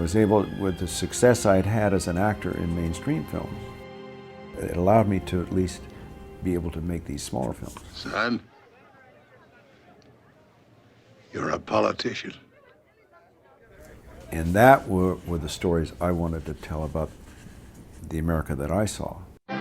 was able, with the success I had had as an actor in mainstream films, it allowed me to at least be able to make these smaller films. Son, you're a politician. And that were the stories I wanted to tell about the America that I saw. I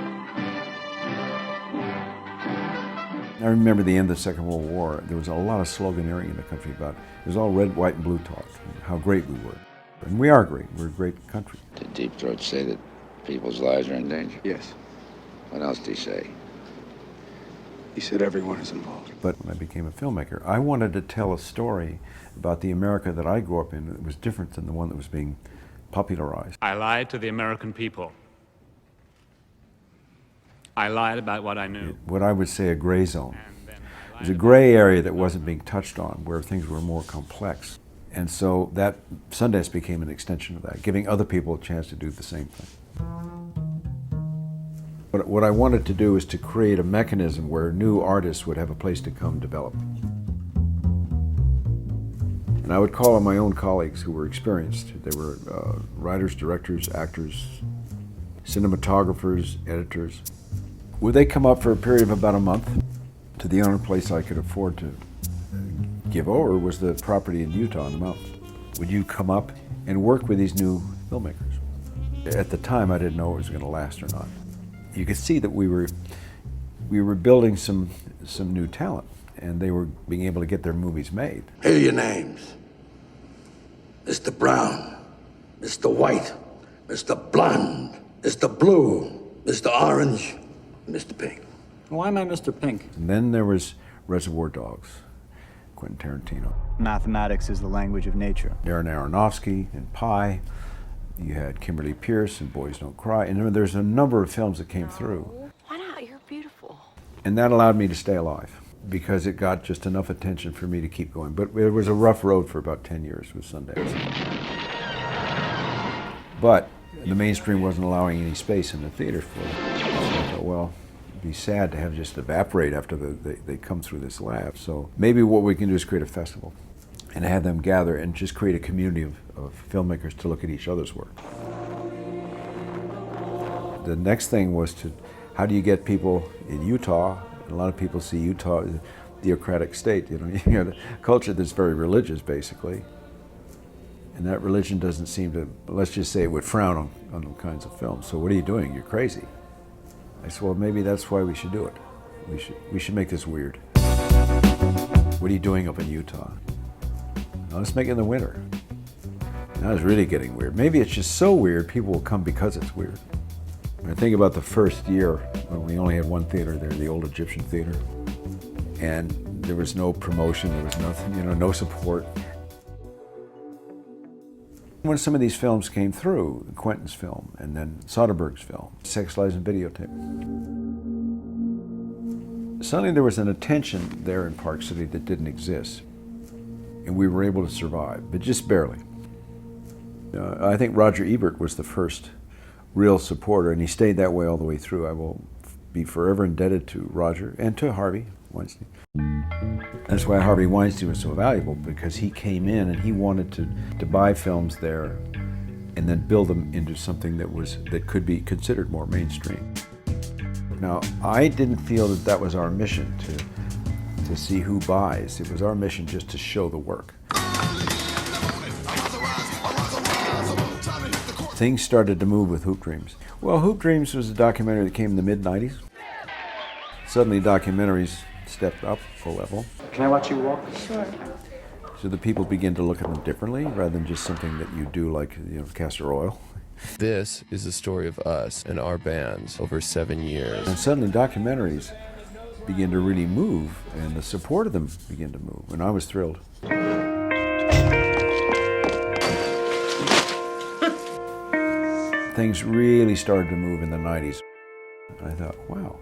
remember the end of the Second World War. There was a lot of sloganeering in the country about it was all red, white, and blue talk, and how great we were. And we are great. We're a great country. Did Deep Throat say that people's lives are in danger? Yes. What else did he say? He said everyone is involved. But when I became a filmmaker, I wanted to tell a story about the America that I grew up in that was different than the one that was being popularized. I lied to the American people. I lied about what I knew. What I would say a gray zone. It was a gray area that wasn't being touched on, where things were more complex. And so that Sundance became an extension of that, giving other people a chance to do the same thing. But what I wanted to do is to create a mechanism where new artists would have a place to come develop. And I would call on my own colleagues who were experienced. They were writers, directors, actors, cinematographers, editors. Would they come up for a period of about a month? To the only place I could afford to give over was the property in Utah on the mountain. Would you come up and work with these new filmmakers? At the time, I didn't know it was going to last or not. You could see that we were building some new talent, and they were being able to get their movies made. Here are your names. Mr. Brown, Mr. White, Mr. Blonde, Mr. Blue, Mr. Orange, and Mr. Pink. Why am I Mr. Pink? And then there was Reservoir Dogs, Quentin Tarantino. Mathematics is the language of nature. Darren Aronofsky and Pi. You had Kimberly Pierce and Boys Don't Cry. And there's a number of films that came through. Why not? You're beautiful. And that allowed me to stay alive because it got just enough attention for me to keep going. But it was a rough road for about 10 years with Sundance. But the mainstream wasn't allowing any space in the theater for it. So I thought, well, it'd be sad to have just evaporate after they come through this lab. So maybe what we can do is create a festival and have them gather and just create a community of filmmakers to look at each other's work. The next thing was how do you get people in Utah? A lot of people see Utah as a theocratic state, you know, the culture that's very religious, basically. And that religion doesn't seem to, let's just say it would frown on all kinds of films. So what are you doing? You're crazy. I said, well, maybe that's why we should do it. We should make this weird. What are you doing up in Utah? Now, let's make it in the winter. Now it's really getting weird. Maybe it's just so weird, people will come because it's weird. When I think about the first year, when we only had one theater there, the old Egyptian theater, and there was no promotion, there was nothing, you know, no support. When some of these films came through, Quentin's film, and then Soderbergh's film, Sex, Lies, and Videotape, suddenly there was an attention there in Park City that didn't exist. And we were able to survive, but just barely. I think Roger Ebert was the first real supporter, and he stayed that way all the way through. I will be forever indebted to Roger and to Harvey Weinstein. That's why Harvey Weinstein was so valuable, because he came in and he wanted to buy films there and then build them into something that could be considered more mainstream. Now, I didn't feel that was our mission to see who buys. It was our mission just to show the work. Things started to move with Hoop Dreams. Well, Hoop Dreams was a documentary that came in the mid-90s. Suddenly documentaries stepped up a level. Can I watch you walk? Sure. So the people begin to look at them differently rather than just something that you do like, you know, castor oil. This is the story of us and our bands over 7 years. And suddenly documentaries begin to really move, and the support of them began to move, and I was thrilled. Things really started to move in the 90s. I thought, wow,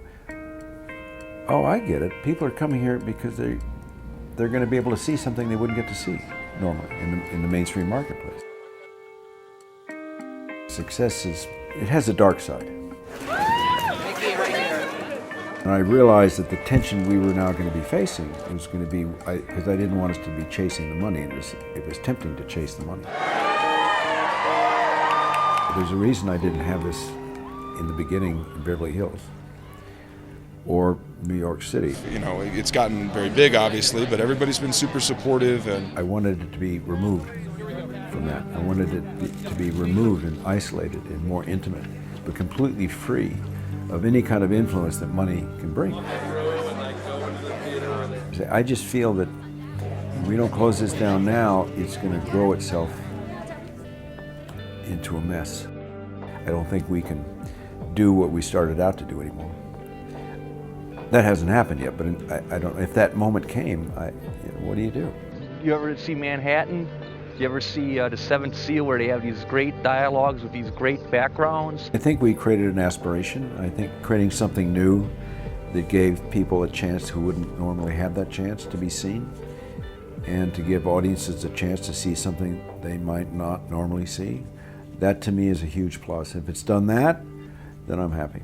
oh, I get it. People are coming here because they're going to be able to see something they wouldn't get to see normally in the mainstream marketplace. Success it has a dark side. And I realized that the tension we were now going to be facing was going to be, because I didn't want us to be chasing the money, and it was tempting to chase the money. There's a reason I didn't have this in the beginning in Beverly Hills or New York City. You know, it's gotten very big, obviously, but everybody's been super supportive. And I wanted it to be removed from that. I wanted it to be removed and isolated and more intimate, but completely free of any kind of influence that money can bring. I just feel that if we don't close this down now, it's going to grow itself into a mess. I don't think we can do what we started out to do anymore. That hasn't happened yet, but I don't. If that moment came, what do you do? You ever see Manhattan? You ever see The Seventh Seal, where they have these great dialogues with these great backgrounds? I think we created an aspiration. I think creating something new that gave people a chance who wouldn't normally have that chance to be seen, and to give audiences a chance to see something they might not normally see. That to me is a huge plus. If it's done that, then I'm happy.